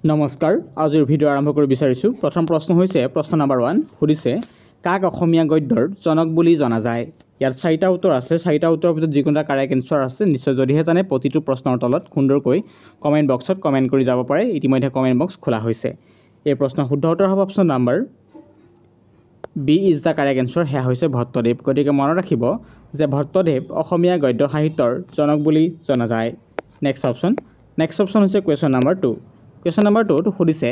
নমস্কাৰ আজিৰ ভিডিঅ' আৰম্ভ কৰি বিচাৰিছোঁ প্ৰথম প্ৰশ্ন হৈছে প্ৰশ্ন নম্বৰ 1 সুধিছে কাক অসমীয়া গদ্যৰ জনক বুলি জনা যায় ইয়াত চাৰিটা উত্তৰ আছে চাৰিটা উত্তৰৰ ভিতৰত যিকোনো এটা কাৰেক্ট এনসাৰ আছে নিশ্চয় যদিহে জানে প্ৰতিটো প্ৰশ্নৰ তলত সুন্দৰকৈ কমেন্ট বক্সত কমেন্ট কৰি যাব পাৰে ইতিমধ্যে কমেন্ট বক্স খোলা হৈছে এই প্ৰশ্নৰ শুদ্ধ উত্তৰ হ'ব option number B is the correct answer হেয়া হৈছে ভট্টদেৱ গতিকে মনত ৰাখিব যে ভট্টদেৱ অসমীয়া গদ্য সাহিত্যৰ জনক বুলি জনা যায় নেক্সট অপচন হৈছে কুৱেশ্যন নম্বৰ 2 Question number 2 সুধিছে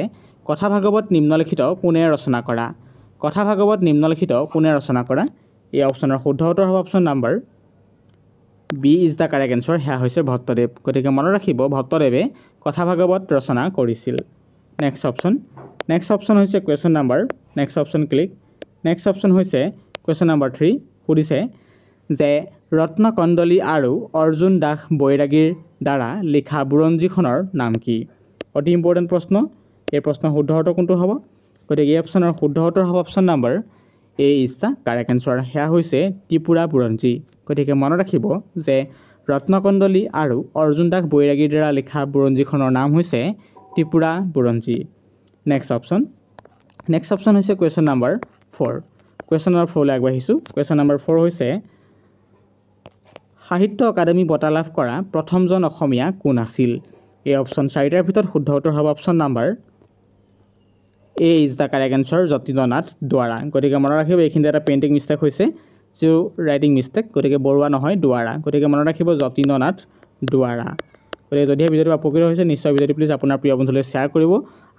কথা ভাগৱত নিম্নলিখিত কোনে ৰচনা কৰা কথা ভাগৱত নিম্নলিখিত কোনে ৰচনা কৰা এই অপচনৰ শুদ্ধ উত্তৰ হ'ব option number B is the correct answer হেয়া হৈছে ভট্টদেৱ গতিকে মনত ৰাখিব ভট্টদেৱে কথা ভাগৱত ৰচনা কৰিছিল নেক্সট অপচন হৈছে question number next option click next option হৈছে কুৱেশ্যন নম্বৰ 3 সুধিছে যে ৰত্নকণ্ডলী আৰু অৰ্জুন দাস বৈৰাগীৰ দ্বাৰা লিখা বুৰঞ্জীখনৰ নাম কি অতি ইম্পৰ্টেণ্ট প্ৰশ্ন এই প্ৰশ্নৰ শুদ্ধ উত্তৰ কোনটো হ'ব গতিকে এই অপচনৰ শুদ্ধ উত্তৰ হ'ব option number A is the correct answer হেয়া হৈছে ত্ৰিপুৰা বুৰঞ্জী গতিকে মনত ৰাখিব যে ৰত্নকণ্ডলী আৰু অৰ্জুন দাস বৈৰাগীৰ দ্বাৰা লিখা বুৰঞ্জীখনৰ নাম হৈছে ত্ৰিপুৰা বুৰঞ্জী নেক্সট অপচন হৈছে কুৱেশ্যন নম্বৰ 4 কুৱেশ্যন নম্বৰ 4 লৈ আগবাঢ়িছোঁ কুৱেশ্যন নম্বৰ 4 হৈছে সাহিত্য একাডেমী বঁটা লাভ কৰা প্ৰথমজন অসমীয়া কোন আছিল এই অপচন চাৰিটাৰ ভিতৰত শুদ্ধ উত্তৰ হ'ব option number A is the correct answer Jatindranath Duwara গতিকে মনত ৰাখিব এইখিনিতে এটা পেইণ্টিং মিষ্টেক হৈছে যিটো ৰাইটিং মিষ্টেক গতিকে বৰুৱা নহয় দুৱাৰা গতিকে মনত ৰাখিব যতীন্দ্ৰনাথ দুৱাৰা গতিকে যদিহে ভিডিঅ'টো উপকৃত হৈছে নিশ্চয় ভিডিঅ'টো প্লিজ আপোনাৰ প্ৰিয় বন্ধুলৈ শ্বেয়াৰ কৰিব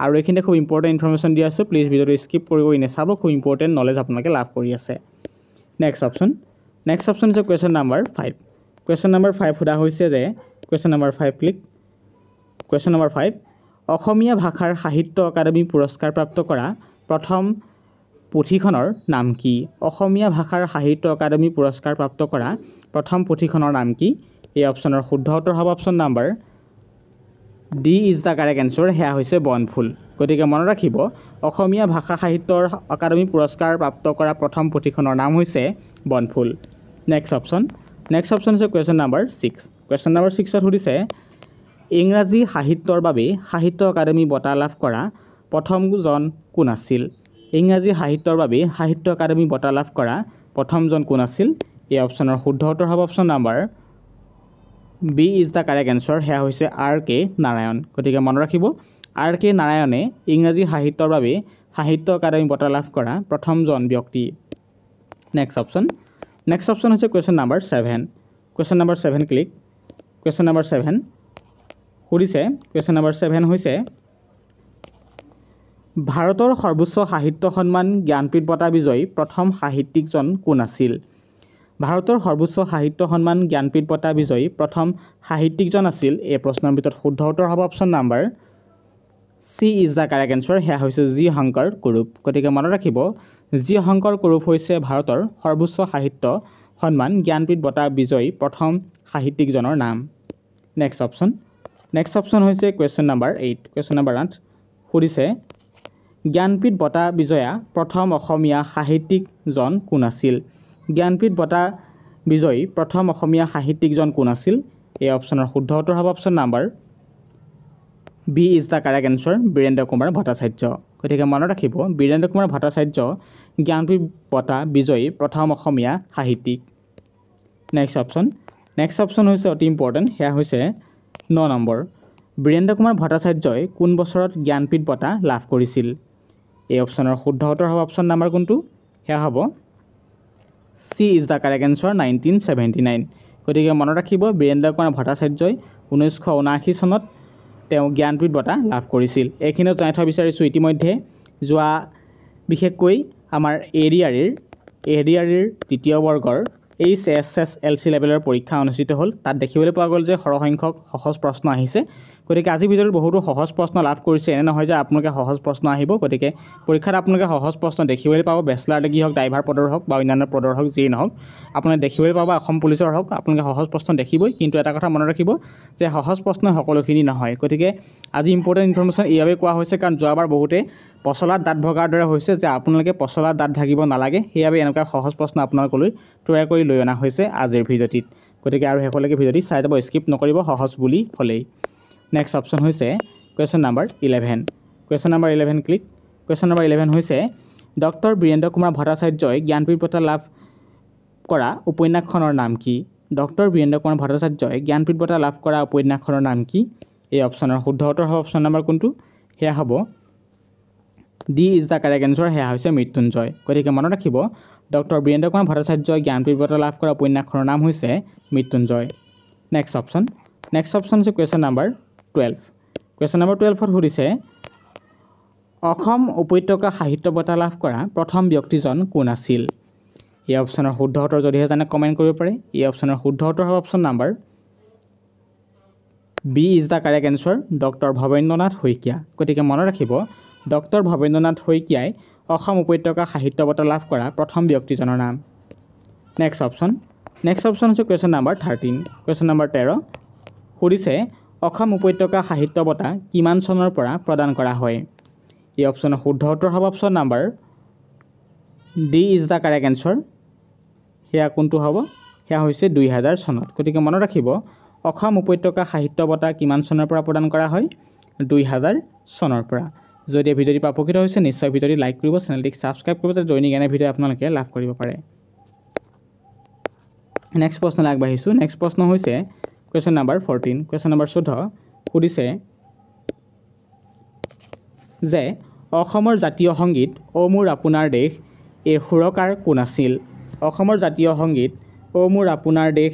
আৰু এইখিনিতে খুব ইম্পৰ্টেণ্ট ইনফৰমেশ্যন দি আছোঁ প্লিজ ভিডিঅ'টো স্কিপ কৰিব নেচাব খুব ইম্পৰ্টেণ্ট নলেজ আপোনালোকে লাভ কৰি আছে নেক্সট অপচন হৈছে কুৱেশ্যন নম্বৰ 5 কুৱেশ্যন নম্বৰ 5 সোধা হৈছে যে question number 5 click question number 5 অসমীয়া ভাষাৰ সাহিত্য একাডেমী পুৰস্কাৰ প্ৰাপ্ত কৰা প্ৰথম পুথিখনৰ নাম কি অসমীয়া ভাষাৰ সাহিত্য একাডেমী পুৰস্কাৰ প্ৰাপ্ত কৰা প্ৰথম পুথিখনৰ নাম কি এই অপচনৰ শুদ্ধ উত্তৰ হ'ব option number D is the correct answer হেয়া হৈছে বনফুল গতিকে মনত ৰাখিব অসমীয়া ভাষা সাহিত্যৰ একাডেমী পুৰস্কাৰ প্ৰাপ্ত কৰা প্ৰথম পুথিখনৰ নাম হৈছে বনফুল নেক্সট অপচন হৈছে কুৱেশ্যন নম্বৰ 6 কুৱেশ্যন নম্বৰ 6ত সুধিছে ইংৰাজী সাহিত্যৰ বাবে সাহিত্য একাডেমী বঁটা লাভ কৰা প্ৰথমজন কোন আছিল ইংৰাজী সাহিত্যৰ বাবে সাহিত্য একাডেমী বঁটা লাভ কৰা প্ৰথমজন কোন আছিল এই অপচনৰ শুদ্ধ উত্তৰ হ'ব option number B is the correct answer হেয়া হৈছে আৰ কে নাৰায়ণ গতিকে মনত ৰাখিব আৰ কে নাৰায়ণে ইংৰাজী সাহিত্যৰ বাবে সাহিত্য একাডেমী বঁটা লাভ কৰা প্ৰথমজন ব্যক্তি নেক্সট অপচন হৈছে question number 7 question number 7 click question number 7 সুধিছে কুৱেশ্যন নম্বৰ 7 হৈছে ভাৰতৰ সৰ্বোচ্চ সাহিত্য সন্মান জ্ঞানপীঠ বঁটা বিজয়ী প্ৰথম সাহিত্যিকজন কোন আছিল ভাৰতৰ সৰ্বোচ্চ সাহিত্য সন্মান জ্ঞানপীঠ বঁটা বিজয়ী প্ৰথম সাহিত্যিকজন আছিল এই প্ৰশ্নৰ ভিতৰত শুদ্ধ উত্তৰ হ'ব option number C is the correct answer হেয়া হৈছে জি শংকৰ কুৰুপ গতিকে মনত ৰাখিব জি শংকৰ কুৰুপ হৈছে ভাৰতৰ সৰ্বোচ্চ সাহিত্য সন্মান জ্ঞানপীঠ বঁটা বিজয়ী প্ৰথম সাহিত্যিকজনৰ নাম নেক্সট অপচন হৈছে কুৱেশ্যন নম্বৰ 8 কুৱেশ্যন নম্বৰ 8 সুধিছে জ্ঞানপীঠ বঁটা বিজয়া প্ৰথম অসমীয়া সাহিত্যিকজন কোন আছিল জ্ঞানপীঠ বঁটা বিজয়ী প্ৰথম অসমীয়া সাহিত্যিকজন কোন আছিল এই অপচনৰ শুদ্ধ উত্তৰ হ'ব option number B is the correct answer Birendra Kumar Bhattacharya গতিকে মনত ৰাখিব বীৰেন্দ্ৰ কুমাৰ ভট্টাচাৰ্য জ্ঞানপীঠ বঁটা বিজয়ী প্ৰথম অসমীয়া সাহিত্যিক নেক্সট অপচন হৈছে অতি ইম্পৰ্টেণ্ট সেয়া হৈছে 9 নম্বৰ বীৰেন্দ্ৰ কুমাৰ ভট্টাচাৰ্যই কোন বছৰত জ্ঞানপীঠ বঁটা লাভ কৰিছিল এই অপচনৰ শুদ্ধ উত্তৰ হ'ব অপচন নম্বৰ কোনটো সেয়া হ'ব C is the correct answer 1979 গতিকে মনত ৰাখিব বীৰেন্দ্ৰ কুমাৰ ভট্টাচাৰ্যই 1979 চনত তেওঁ জ্ঞানপীঠ বঁটা লাভ কৰিছিল এইখিনিও জনাই থব বিচাৰিছোঁ ইতিমধ্যে যোৱা বিশেষকৈ আমাৰ এডিআৰিৰ তৃতীয় বৰ্গৰ HSSLC লেভেলৰ পৰীক্ষা অনুষ্ঠিত হ'ল তাত দেখিবলৈ পোৱা গ'ল যে সৰহসংখ্যক সহজ প্ৰশ্ন আহিছে গতিকে আজি ভিডিঅ'ত বহুতো সহজ প্ৰশ্ন লাভ কৰিছে এনে নহয় যে আপোনালোকে সহজ প্ৰশ্ন আহিব গতিকে পৰীক্ষাত আপোনালোকে সহজ প্ৰশ্ন দেখিবলৈ পাব বেচলাৰ ডিগ্ৰী হওক ড্ৰাইভাৰ পদৰ হওক বা অন্যান্য পদৰ হওক যিয়ে নহওক আপোনালোকে দেখিবলৈ পাব অসম পুলিচৰ হওক আপোনালোকে সহজ প্ৰশ্ন দেখিবই কিন্তু এটা কথা মনত ৰাখিব যে সহজ প্ৰশ্ন সকলোখিনি নহয় গতিকে আজি ইম্পৰ্টেণ্ট ইনফৰমেশ্যন এইভাৱে কোৱা হৈছে কাৰণ যোৱাবাৰ বহুতে পচলাত দাঁত ভগাৰ দৰে হৈছে যে আপোনালোকে পচলাত দাঁত ভাগিব নালাগে সেইবাবে এনেকুৱা সহজ প্ৰশ্ন আপোনালোকলৈ তৈয়াৰ কৰি লৈ অনা হৈছে আজিৰ ভিডিঅ'টিত গতিকে আৰু শেষলৈকে ভিডিঅ'টি চাই যাব স্কিপ নকৰিব সহজ বুলি হ'লেই নেক্সট অপচন হৈছে question number 11 question number 11 click question number 11 হৈছে ডক্টৰ বীৰেন্দ্ৰ কুমাৰ ভট্টাচাৰ্যই জ্ঞানপীঠ বঁটা লাভ কৰা উপন্যাসখনৰ নাম কি ডক্টৰ বীৰেন্দ্ৰ কুমাৰ ভট্টাচাৰ্যই জ্ঞানপীঠ বঁটা লাভ কৰা উপন্যাসখনৰ নাম কি এই অপশ্যনৰ শুদ্ধ উত্তৰ হ'ব অপশ্যন নাম্বাৰ কোনটো সেয়া হ'ব D is the correct answer সেয়া হৈছে মৃত্যুঞ্জয় গতিকে মনত ৰাখিব ডক্টৰ বীৰেন্দ্ৰ কুমাৰ ভট্টাচাৰ্যই জ্ঞানপীঠ বঁটা লাভ কৰা উপন্যাসখনৰ নাম হৈছে মৃত্যুঞ্জয় নেক্সট অপশ্যন হৈছে কুৱেশ্যন নাম্বাৰ 12 কুৱেশ্যন নাম্বাৰ 12ত সুধিছে অসম উপত্যকা সাহিত্য বঁটা লাভ কৰা প্ৰথম ব্যক্তিজন কোন আছিল এই অপশ্যনৰ শুদ্ধ উত্তৰ যদিহে জানে কমেণ্ট কৰিব পাৰে এই অপশ্যনৰ শুদ্ধ উত্তৰ হ'ব option number B is the correct answer doctor Bhabendranath Saikia গতিকে মনত ৰাখিব ডক্টৰ ভৱেন্দ্ৰনাথ শইকীয়াই অসম উপত্যকা সাহিত্য বঁটা লাভ কৰা প্ৰথম ব্যক্তিজনৰ নাম নেক্সট অপশ্যন হৈছে কুৱেশ্যন নাম্বাৰ 13 কুৱেশ্যন নাম্বাৰ 13 সুধিছে অসম উপত্যকা সাহিত্য বঁটা কিমান চনৰ পৰা প্ৰদান কৰা হয় এই অপশ্যনৰ শুদ্ধ উত্তৰ হ'ব option number D is the correct answer সেয়া কোনটো হ'ব সেয়া হৈছে 2000 চনত গতিকে মনত ৰাখিব অসম উপত্যকা সাহিত্য বঁটা কিমান চনৰ পৰা প্ৰদান কৰা হয় 2000 চনৰ পৰা যদি ভিডিঅ'টি উপকৃত হৈছে নিশ্চয় ভিডিঅ'টি লাইক কৰিব চেনেলটিক ছাবস্ক্ৰাইব কৰিব যাতে দৈনিক এনে ভিডিঅ' আপোনালোকে লাভ কৰিব পাৰে নেক্সট প্ৰশ্নলৈ আগবাঢ়িছোঁ নেক্সট প্ৰশ্ন হৈছে কুৱেশ্যন নাম্বাৰ 14 কুৱেশ্যন নাম্বাৰ 14 সুধিছে যে অসমৰ জাতীয় সংগীত অ' মোৰ আপোনাৰ দেশ এই সুৰকাৰ কোন আছিল অসমৰ জাতীয় সংগীত অ' মোৰ আপোনাৰ দেশ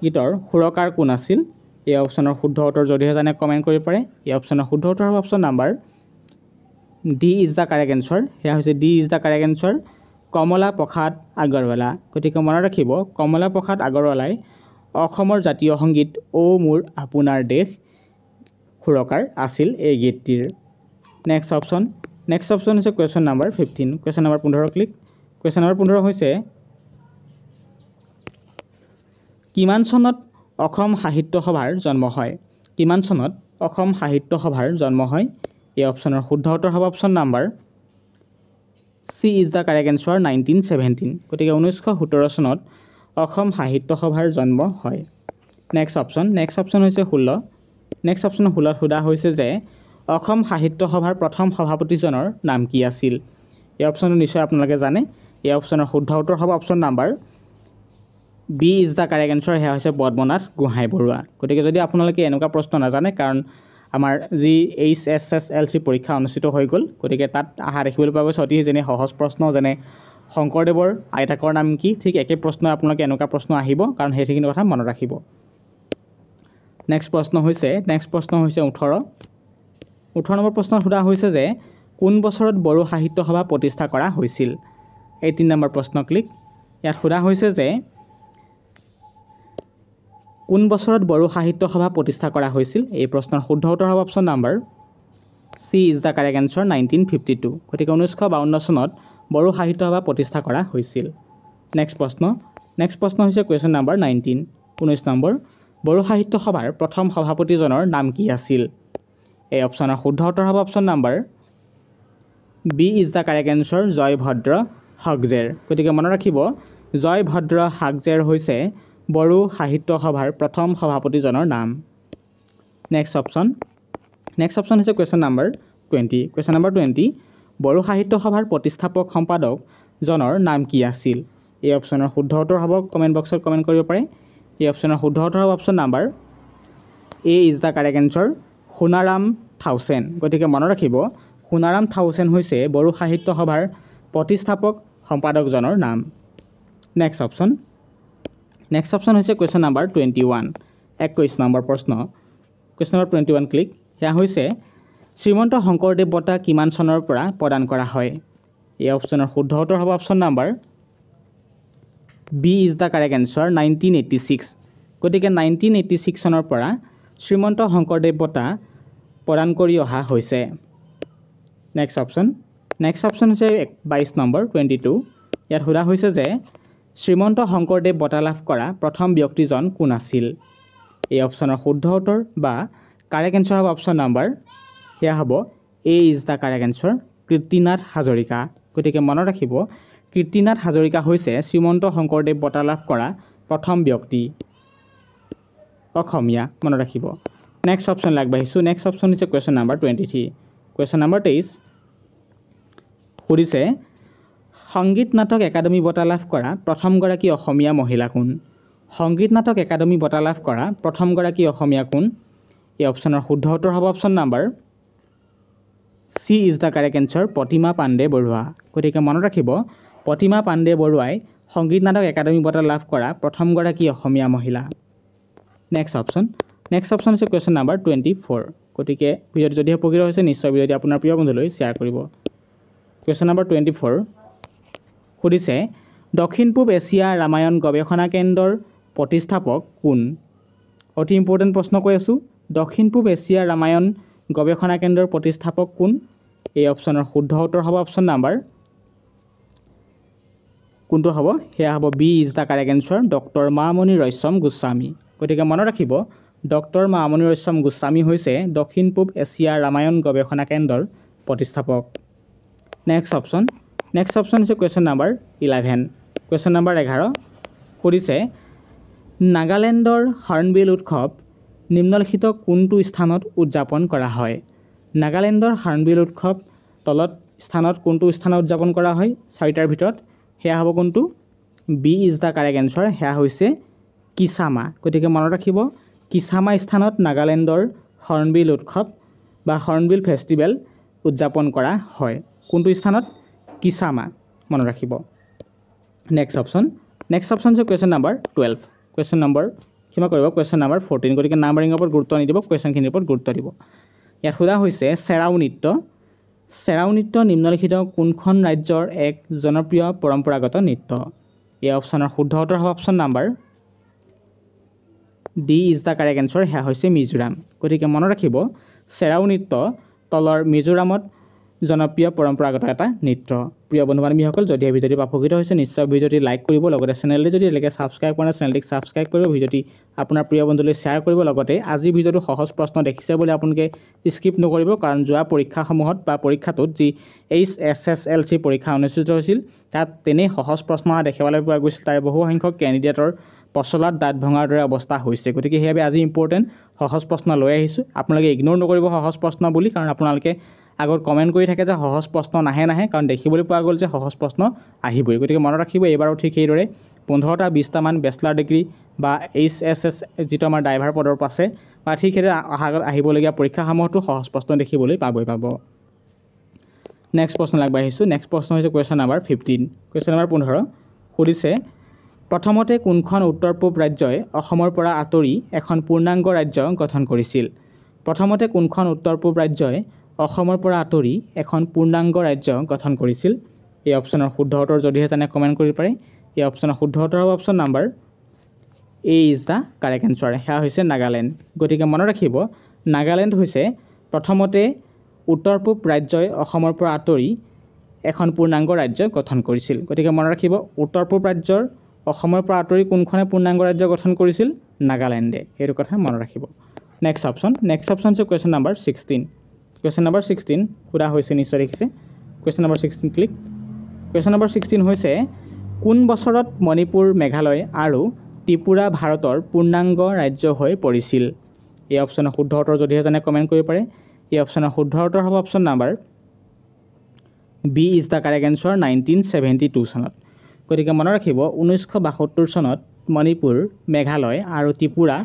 গীতৰ সুৰকাৰ কোন আছিল এই অপশ্যনৰ শুদ্ধ উত্তৰ যদিহে জানে কমেণ্ট কৰিব পাৰে এই অপশ্যনৰ শুদ্ধ উত্তৰ হ'ব option number D is the correct answer সেয়া হৈছে D is the correct answer Kamala Prasad Agarwala গতিকে মনত ৰাখিব কমলা প্ৰসাদ আগৰৱালাই অসমৰ জাতীয় সংগীত অ' মোৰ আপোনাৰ দেশ সুৰকাৰ আছিল এই গীতটিৰ নেক্সট অপশ্যন হৈছে question number 15 question number 15 click question number 15 হৈছে কিমান চনত অসম সাহিত্য সভাৰ জন্ম হয় কিমান চনত অসম সাহিত্য সভাৰ জন্ম হয় এই অপশ্যনৰ শুদ্ধ উত্তৰ হ'ব option number C is the correct answer 1917 গতিকে 1917 চনত অসম সাহিত্য সভাৰ জন্ম হয় নেক্সট অপশ্যন হৈছে 16 নেক্সট অপশ্যন 16ত সোধা হৈছে যে অসম সাহিত্য সভাৰ প্ৰথম সভাপতিজনৰ নাম কি আছিল এই অপশ্যনটো নিশ্চয় আপোনালোকে জানে এই অপশ্যনৰ শুদ্ধ উত্তৰ হ'ব option number B is the correct answer সেয়া হৈছে পদ্মনাথ গোহাঁই বৰুৱা গতিকে যদি আপোনালোকে এনেকুৱা প্ৰশ্ন নাজানে কাৰণ আমাৰ যি HSSLC পৰীক্ষা অনুষ্ঠিত হৈ গ'ল গতিকে তাত অহা দেখিবলৈ পোৱা গৈছে অতি যেনে সহজ প্ৰশ্ন যেনে শংকৰদেৱৰ আইতাকৰ নাম কি ঠিক একে প্ৰশ্ন আপোনালোকে এনেকুৱা প্ৰশ্ন আহিব কাৰণ সেইখিনি কথা মনত ৰাখিব নেক্সট প্ৰশ্ন হৈছে 18 নম্বৰ প্ৰশ্নত সোধা হৈছে যে কোন বছৰত বড়ো সাহিত্য সভা প্ৰতিষ্ঠা কৰা হৈছিল 18 নম্বৰ প্ৰশ্ন ক্লিক ইয়াত সোধা হৈছে যে কোন বছৰত বড়ো সাহিত্য সভা প্ৰতিষ্ঠা কৰা হৈছিল এই প্ৰশ্নৰ শুদ্ধ উত্তৰ হ'ব option number C is the correct answer 1952 গতিকে 1952 চনত বড়ো সাহিত্য সভা প্ৰতিষ্ঠা কৰা হৈছিল নেক্সট প্ৰশ্ন হৈছে কুৱেশ্যন নাম্বাৰ 19 নম্বৰ বড়ো সাহিত্য সভাৰ প্ৰথম সভাপতিজনৰ নাম কি আছিল এই অপশ্যনৰ শুদ্ধ উত্তৰ হ'ব option number B is the correct answer Jaybhadra Hagjer গতিকে মনত ৰাখিব জয়ভদ্ৰ হাগজেৰ হৈছে বড়ো সাহিত্য সভাৰ প্ৰথম সভাপতিজনৰ নাম নেক্সট অপশ্যন হৈছে question number 20 question number 20 Bodo সাহিত্য সভাৰ প্ৰতিষ্ঠাপক সম্পাদকজনৰ নাম কি আছিল এই অপশ্যনৰ শুদ্ধ উত্তৰ হ'ব কমেণ্ট বক্সত কমেণ্ট কৰিব পাৰে এই অপশ্যনৰ শুদ্ধ উত্তৰ হ'ব option number A is the correct answer Sonaram Thaosen গতিকে মনত ৰাখিব সোণাৰাম থাউচেন হৈছে বড়ো সাহিত্য সভাৰ প্ৰতিষ্ঠাপক সম্পাদকজনৰ নাম নেক্সট অপশ্যন হৈছে কুৱেশ্যন নাম্বাৰ 21 নম্বৰ প্ৰশ্ন কুৱেশ্যন নাম্বাৰ 21 ক্লিক সেয়া হৈছে শ্ৰীমন্ত শংকৰদেৱ বঁটা কিমান চনৰ পৰা প্ৰদান কৰা হয় এই অপশ্যনৰ শুদ্ধ উত্তৰ হ'ব option number B is the correct answer 1986 গতিকে 1986 চনৰ পৰা শ্ৰীমন্ত শংকৰদেৱ বঁটা প্ৰদান কৰি অহা হৈছে নেক্সট অপশ্যন হৈছে 22 নম্বৰ 22 ইয়াত সোধা হৈছে যে শ্ৰীমন্ত শংকৰদেৱ বঁটা লাভ কৰা প্ৰথম ব্যক্তিজন কোন আছিল এই অপশ্যনৰ শুদ্ধ উত্তৰ বা কাৰেক্ট এনচাৰ হ'ব অপশ্যন নাম্বাৰ সেয়া হ'ব A is the correct answer Kirtinath Hazarika গতিকে মনত ৰাখিব কীৰ্তিনাথ হাজৰিকা হৈছে শ্ৰীমন্ত শংকৰদেৱ বঁটা লাভ কৰা প্ৰথম ব্যক্তি অসমীয়া মনত ৰাখিব নেক্সট অপশ্যন আগবাঢ়িছোঁ নেক্সট অপশ্যন হৈছে কুৱেশ্যন নাম্বাৰ 23 কুৱেশ্যন নাম্বাৰ 23 সুধিছে সংগীত নাটক একাডেমি বঁটা লাভ কৰা প্ৰথমগৰাকী অসমীয়া মহিলা কোন সংগীত নাটক একাডেমি বঁটা লাভ কৰা প্ৰথমগৰাকী অসমীয়া কোন এই অপশ্যনৰ শুদ্ধ উত্তৰ হ'ব option number C is the correct answer Pratima Pandey Barua গতিকে মনত ৰাখিব প্ৰতিমা পাণ্ডে বৰুৱাই সংগীত নাটক একাডেমি বঁটা লাভ কৰা প্ৰথমগৰাকী অসমীয়া মহিলা নেক্সট অপশ্যন হৈছে কুৱেশ্যন নাম্বাৰ 24 গতিকে ভিডিঅ'টো যদি উপকৃত হৈছে নিশ্চয় ভিডিঅ'টি আপোনাৰ প্ৰিয় বন্ধুলৈ শ্বেয়াৰ কৰিব কুৱেশ্যন নাম্বাৰ 24 সুধিছে দক্ষিণ পূব এছিয়া ৰামায়ণ গৱেষণা কেন্দ্ৰৰ প্ৰতিষ্ঠাপক কোন অতি ইম্পৰ্টেণ্ট প্ৰশ্ন কৈ আছোঁ দক্ষিণ পূব এছিয়া ৰামায়ণ গৱেষণা কেন্দ্ৰৰ প্ৰতিষ্ঠাপক কোন এই অপশ্যনৰ শুদ্ধ উত্তৰ হ'ব অপশ্যন নাম্বাৰ কোনটো হ'ব সেয়া হ'ব B is the correct answer doctor Mamoni Raisom Goswami গতিকে মনত ৰাখিব ডক্টৰ মামণি ৰয়ছম গোস্বামী হৈছে দক্ষিণ পূব এছিয়া ৰামায়ণ গৱেষণা কেন্দ্ৰৰ প্ৰতিষ্ঠাপক নেক্সট অপশ্যন হৈছে কুৱেশ্যন নাম্বাৰ 11 কুৱেশ্যন নাম্বাৰ 11 সুধিছে নাগালেণ্ডৰ হৰ্ণবিল উৎসৱ নিম্নলিখিত কোনটো স্থানত উদযাপন কৰা হয় নাগালেণ্ডৰ হৰ্ণবিল উৎসৱ তলত স্থানত কোনটো স্থানত উদযাপন কৰা হয় চাৰিটাৰ ভিতৰত সেয়া হ'ব কোনটো B is the correct answer সেয়া হৈছে কিছামা গতিকে মনত ৰাখিব কিছামা স্থানত নাগালেণ্ডৰ হৰ্ণবিল উৎসৱ বা হৰ্ণবিল ফেষ্টিভেল উদযাপন কৰা হয় কোনটো স্থানত কিছামা মনত ৰাখিব নেক্সট অপশ্যন হৈছে কুৱেশ্যন নাম্বাৰ 12 কুৱেশ্যন নাম্বাৰ 14 গতিকে নাম্বাৰিঙৰ ওপৰত গুৰুত্ব নিদিব কুৱেশ্যনখিনিৰ ওপৰত গুৰুত্ব দিব ইয়াত সোধা হৈছে চেৰাও নৃত্য নিম্নলিখিত কোনখন ৰাজ্যৰ এক জনপ্ৰিয় পৰম্পৰাগত নৃত্য এই অপশ্যনৰ শুদ্ধ উত্তৰ হ'ব option number D is the correct answer সেয়া হৈছে মিজোৰাম গতিকে মনত ৰাখিব চেৰাও নৃত্য তলৰ মিজোৰামত জনপ্ৰিয় পৰম্পৰাগত এটা নৃত্য প্ৰিয় বন্ধু বান্ধৱীসকল যদি এই ভিডিঅ'টি উপকৃত হৈছে নিশ্চয় ভিডিঅ'টি লাইক কৰিব লগতে চেনেলটি যদি এতিয়ালৈকে ছাবস্ক্ৰাইব কৰা নাই চেনেলটিক ছাবস্ক্ৰাইব কৰিব ভিডিঅ'টি আপোনাৰ প্ৰিয় বন্ধুলৈ শ্বেয়াৰ কৰিব লগতে আজি ভিডিঅ'টো সহজ প্ৰশ্ন দেখিছে বুলি আপোনালোকে স্কিপ নকৰিব কাৰণ যোৱা পৰীক্ষাসমূহত বা পৰীক্ষাটোত যি HSSLC পৰীক্ষা অনুষ্ঠিত হৈছিল তাত তেনেই সহজ প্ৰশ্ন দেখিবলৈ পোৱা গৈছিল তাৰে বহু সংখ্যক কেণ্ডিডেটৰ পচলাত দাঁত ভঙাৰ দৰে অৱস্থা হৈছে গতিকে সেইবাবে আজি ইম্পৰ্টেণ্ট সহজ প্ৰশ্ন লৈ আহিছোঁ আপোনালোকে ইগন'ৰ নকৰিব সহজ প্ৰশ্ন বুলি কাৰণ আপোনালোকে আগত কমেণ্ট কৰি থাকে যে সহজ প্ৰশ্ন নাহে কাৰণ দেখিবলৈ পোৱা গ'ল যে সহজ প্ৰশ্ন আহিবই গতিকে মনত ৰাখিব এইবাৰো ঠিক সেইদৰে 15টা 20টামান বেচলাৰ ডিগ্ৰী বা HSS যিটো আমাৰ ড্ৰাইভাৰ পদৰ আছে বা ঠিক সেইদৰে আহিবলগীয়া পৰীক্ষাসমূহতো সহজ প্ৰশ্ন দেখিবলৈ পাব নেক্সট প্ৰশ্ন আগবাঢ়িছোঁ নেক্সট প্ৰশ্ন হৈছে কুৱেশ্যন নাম্বাৰ 15 কুৱেশ্যন নাম্বাৰ 15 সুধিছে প্ৰথমতে কোনখন উত্তৰ পূব ৰাজ্যই অসমৰ পৰা আঁতৰি এখন পূৰ্ণাংগ ৰাজ্য গঠন কৰিছিল প্ৰথমতে কোনখন উত্তৰ পূব ৰাজ্যই অসমৰ পৰা আঁতৰি এখন পূৰ্ণাংগ ৰাজ্য গঠন কৰিছিল এই অপশ্যনৰ শুদ্ধ উত্তৰ যদিহে জানে কমেণ্ট কৰিব পাৰে এই অপশ্যনৰ শুদ্ধ উত্তৰ হ'ব option number A is the correct answer সেয়া হৈছে নাগালেণ্ড গতিকে মনত ৰাখিব নাগালেণ্ড হৈছে প্ৰথমতে উত্তৰ পূব ৰাজ্যই অসমৰ পৰা আঁতৰি এখন পূৰ্ণাংগ ৰাজ্য গঠন কৰিছিল গতিকে মনত ৰাখিব উত্তৰ পূব ৰাজ্যৰ অসমৰ পৰা আঁতৰি কোনখনে পূৰ্ণাংগ ৰাজ্য গঠন কৰিছিল নাগালেণ্ডে সেইটো কথা মনত ৰাখিব নেক্সট অপশ্যন হৈছে কুৱেশ্যন নাম্বাৰ 16 কুৱেশ্যন নাম্বাৰ 16 সোধা হৈছে নিশ্চয় দেখিছে question number 16 click question number 16 হৈছে কোন বছৰত মণিপুৰ মেঘালয় আৰু ত্ৰিপুৰা ভাৰতৰ পূৰ্ণাংগ ৰাজ্য হৈ পৰিছিল এই অপশ্যনৰ শুদ্ধ উত্তৰ যদিহে জানে কমেণ্ট কৰিব পাৰে এই অপশ্যনৰ শুদ্ধ উত্তৰ হ'ব option number B is the correct answer 1972 চনত গতিকে মনত ৰাখিব 1972 চনত মণিপুৰ মেঘালয় আৰু ত্ৰিপুৰা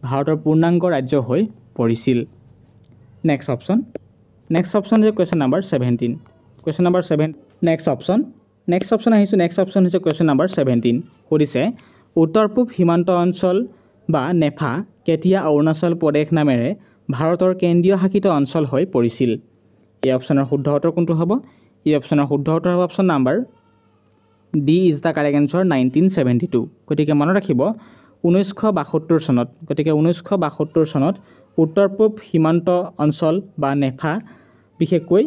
ভাৰতৰ পূৰ্ণাংগ ৰাজ্য হৈ পৰিছিল নেক্সট অপশ্যন হৈছে question number 17 question number 7 next option আহিছোঁ নেক্সট অপশ্যন হৈছে কুৱেশ্যন নাম্বাৰ 17 সুধিছে উত্তৰ পূব সীমান্ত অঞ্চল বা নেফা কেতিয়া অৰুণাচল প্ৰদেশ নামেৰে ভাৰতৰ কেন্দ্ৰীয় শাসিত অঞ্চল হৈ পৰিছিল এই অপশ্যনৰ শুদ্ধ উত্তৰ কোনটো হ'ব এই অপশ্যনৰ শুদ্ধ উত্তৰ হ'ব option number D is the correct answer 1972 গতিকে মনত ৰাখিব 1972 চনত গতিকে 1972 চনত উত্তৰ পূব সীমান্ত অঞ্চল বা নেফা বিশেষকৈ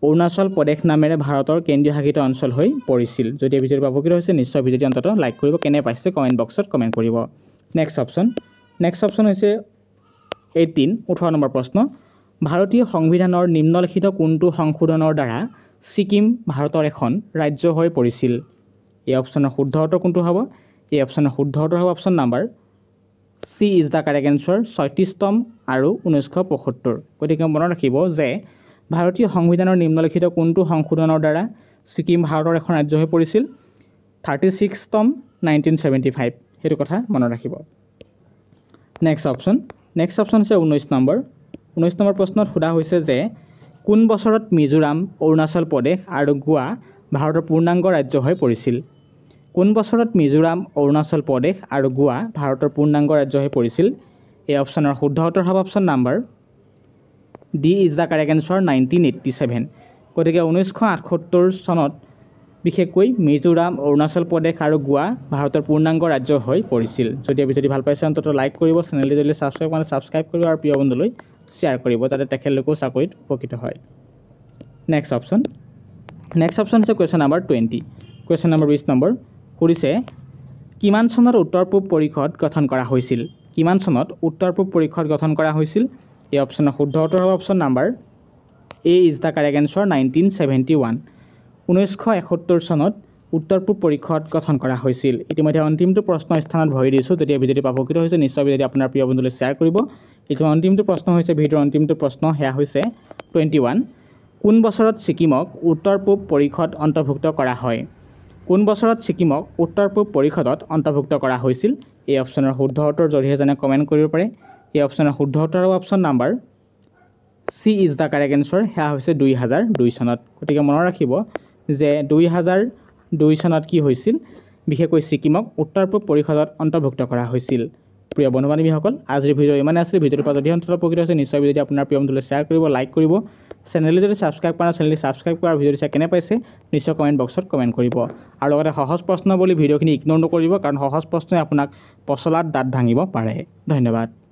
অৰুণাচল প্ৰদেশ নামেৰে ভাৰতৰ কেন্দ্ৰীয় শাসিত অঞ্চল হৈ পৰিছিল যদি এই ভিডিঅ'টো উপকৃত হৈছে নিশ্চয় ভিডিঅ'টি অন্ততঃ লাইক কৰিব কেনে পাইছে কমেণ্ট বক্সত কমেণ্ট কৰিব নেক্সট অপশ্যন হৈছে 18 নম্বৰ প্ৰশ্ন ভাৰতীয় সংবিধানৰ নিম্নলিখিত কোনটো সংশোধনৰ দ্বাৰা ছিকিম ভাৰতৰ এখন ৰাজ্য হৈ পৰিছিল এই অপশ্যনৰ শুদ্ধ উত্তৰ কোনটো হ'ব এই অপশ্যনৰ শুদ্ধ উত্তৰ হ'ব option number C is the correct answer 36তম আৰু 1975। গতিকে মনত ৰাখিব যে ভাৰতীয় সংবিধানৰ নিম্নলিখিত কোনটো সংশোধনৰ দ্বাৰা ছিকিম ভাৰতৰ এখন ৰাজ্য হৈ পৰিছিল? 36তম 1975 সেইটো কথা মনত ৰাখিব। নেক্সট অপশ্যন হৈছে 19 নম্বৰ। 19 নম্বৰ প্ৰশ্নত সোধা হৈছে যে কোন বছৰত মিজোৰাম, অৰুণাচল প্ৰদেশ আৰু গোৱা ভাৰতৰ পূৰ্ণাংগ ৰাজ্য হৈ পৰিছিল? কোন বছৰত মিজোৰাম, অৰুণাচল প্ৰদেশ আৰু গোৱা ভাৰতৰ পূৰ্ণাংগ ৰাজ্য হৈ পৰিছিল? এই অপশ্যনৰ শুদ্ধ উত্তৰ হ'ব option number D is the correct answer 1987। গতিকে 1978 চনত বিশেষকৈ মিজোৰাম, অৰুণাচল প্ৰদেশ আৰু গোৱা ভাৰতৰ পূৰ্ণাংগ ৰাজ্য হৈ পৰিছিল। যদি ভাল পাইছে অন্ততঃ লাইক কৰিব, চেনেলটি যদি ছাবস্ক্ৰাইব কৰিব আৰু প্ৰিয় বন্ধুলৈ শ্বেয়াৰ কৰিব যাতে তেখেতলোকেও চাকৰিত উপকৃত হয়। নেক্সট অপশ্যন হৈছে question number 20। Question number 20 number সুধিছে কিমান চনত উত্তৰ পূব পৰিষদ গঠন কৰা হৈছিল? কিমান চনত উত্তৰ পূব পৰিষদ গঠন কৰা হৈছিল? এই অপশ্যনৰ শুদ্ধ উত্তৰ হ'ব option number A is the correct answer 1971। 1971 চনত উত্তৰ পূব পৰিষদ গঠন কৰা হৈছিল। ইতিমধ্যে অন্তিমটো প্ৰশ্ন স্থানত ভৰি দিছোঁ। যদি ভিডিঅ'টি উপকৃত হৈছে নিশ্চয় ভিডিঅ'টি আপোনাৰ প্ৰিয় বন্ধুলৈ শ্বেয়াৰ কৰিব। এইটো অন্তিমটো প্ৰশ্ন হৈছে ভিডিঅ'ৰ অন্তিমটো প্ৰশ্ন, সেয়া হৈছে 21। কোন বছৰত ছিকিমক উত্তৰ পূব পৰিষদ অন্তৰ্ভুক্ত কৰা হয়? কোন বছৰত ছিকিমক উত্তৰ পূব পৰিষদত অন্তৰ্ভুক্ত কৰা হৈছিল? এই অপশ্যনৰ শুদ্ধ উত্তৰ যদিহে জানে কমেণ্ট কৰিব পাৰে। এই অপশ্যনৰ শুদ্ধ উত্তৰ হ'ব option number C is the correct answer, সেয়া হৈছে 2002 চনত। গতিকে মনত ৰাখিব যে 2002 চনত কি হৈছিল? বিশেষকৈ ছিকিমক উত্তৰ পূব পৰিষদত অন্তৰ্ভুক্ত কৰা হৈছিল। প্ৰিয় বন্ধু বান্ধৱীসকল, আজিৰ ভিডিঅ' ইমানে আছিল। ভিডিঅ'টোৰ পৰা যদি অন্তত উপকৃত হৈছে নিশ্চয় ভিডিঅ'টি আপোনাৰ প্ৰিয় বন্ধুলৈ শ্বেয়াৰ কৰিব, লাইক কৰিব। চেনেলটি যদি ছাবস্ক্ৰাইব কৰা চেনেলটি ছাবস্ক্ৰাইব কৰা, ভিডিঅ'টি চাই কেনে পাইছে নিশ্চয় কমেণ্ট বক্সত কমেণ্ট কৰিব। আৰু লগতে সহজ প্ৰশ্ন বুলি ভিডিঅ'খিনি ইগন'ৰ নকৰিব, কাৰণ সহজ প্ৰশ্নই আপোনাক পচলাত দাঁত ভাঙিব পাৰে। ধন্যবাদ।